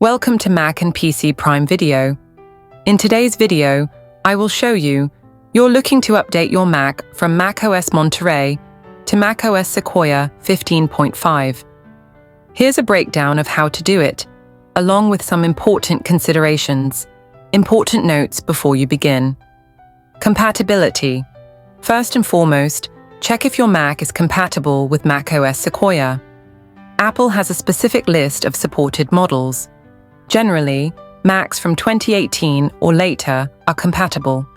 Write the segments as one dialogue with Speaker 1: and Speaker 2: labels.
Speaker 1: Welcome to Mac and PC Prime Video. In today's video, I will show you you're looking to update your Mac from macOS Monterey to macOS Sequoia 15.5. Here's a breakdown of how to do it, along with some important considerations. Important notes before you begin. Compatibility. First and foremost, check if your Mac is compatible with macOS Sequoia. Apple has a specific list of supported models. Generally, Macs from 2018 or later are compatible.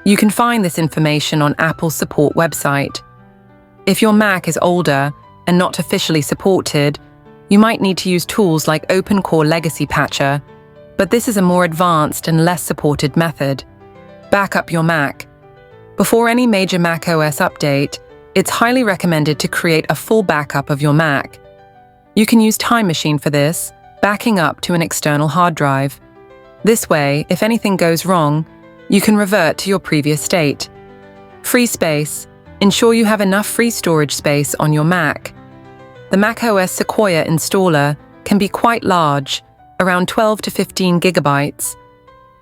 Speaker 1: You can find this information on Apple's support website. If your Mac is older and not officially supported, you might need to use tools like OpenCore Legacy Patcher, but this is a more advanced and less supported method. Back up your Mac. Before any major macOS update, it's highly recommended to create a full backup of your Mac. You can use Time Machine for this, backing up to an external hard drive. This way, if anything goes wrong, you can revert to your previous state. Free space. Ensure you have enough free storage space on your Mac. The macOS Sequoia installer can be quite large, around 12 to 15 gigabytes,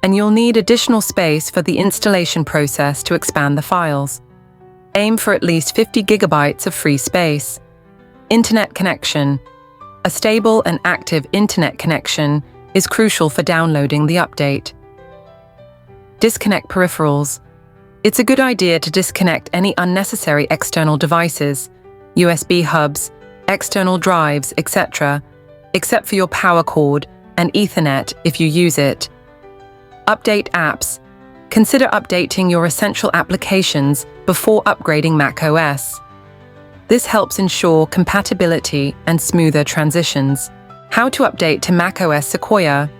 Speaker 1: and you'll need additional space for the installation process to expand the files. Aim for at least 50 gigabytes of free space. Internet connection. A stable and active internet connection is crucial for downloading the update. Disconnect peripherals. It's a good idea to disconnect any unnecessary external devices, USB hubs, external drives, etc., except for your power cord and Ethernet if you use it. Update apps. Consider updating your essential applications before upgrading macOS. This helps ensure compatibility and smoother transitions. How to update to macOS Sequoia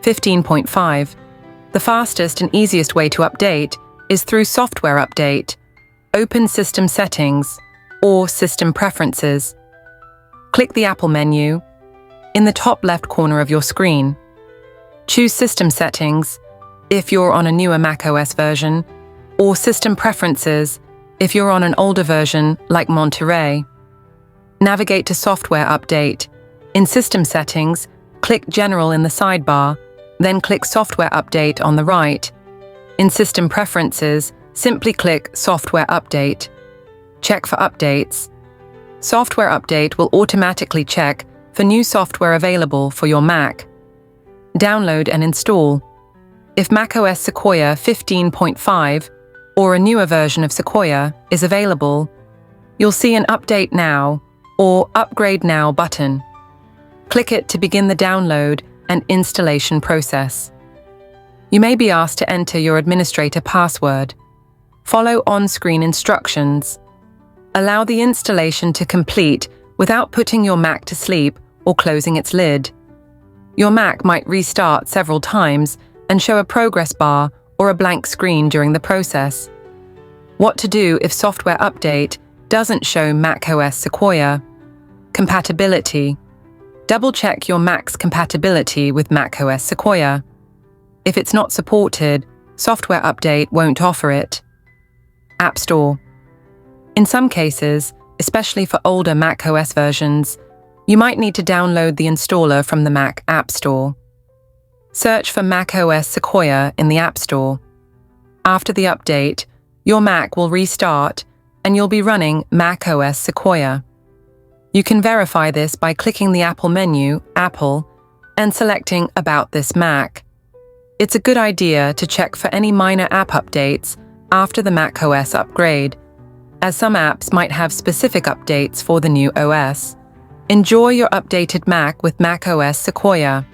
Speaker 1: 15.5. The fastest and easiest way to update is through Software Update, open System Settings, or System Preferences. Click the Apple menu in the top left corner of your screen. Choose System Settings if you're on a newer macOS version, or System Preferences if you're on an older version like Monterey. Navigate to Software Update. In System Settings, click General in the sidebar, then click Software Update on the right. In System Preferences, simply click Software Update. Check for updates. Software Update will automatically check for new software available for your Mac. Download and install. If macOS Sequoia 15.5 or a newer version of Sequoia is available, you'll see an Update Now or Upgrade Now button. Click it to begin the download and installation process. You may be asked to enter your administrator password. Follow on-screen instructions. Allow the installation to complete without putting your Mac to sleep or closing its lid. Your Mac might restart several times and show a progress bar or a blank screen during the process. What to do if Software Update doesn't show macOS Sequoia? Compatibility. Double-check your Mac's compatibility with macOS Sequoia. If it's not supported, Software Update won't offer it. App Store. In some cases, especially for older macOS versions, you might need to download the installer from the Mac App Store. Search for macOS Sequoia in the App Store. After the update, your Mac will restart and you'll be running macOS Sequoia. You can verify this by clicking the Apple menu, Apple, and selecting About this Mac. It's a good idea to check for any minor app updates after the macOS upgrade, as some apps might have specific updates for the new OS. Enjoy your updated Mac with macOS Sequoia.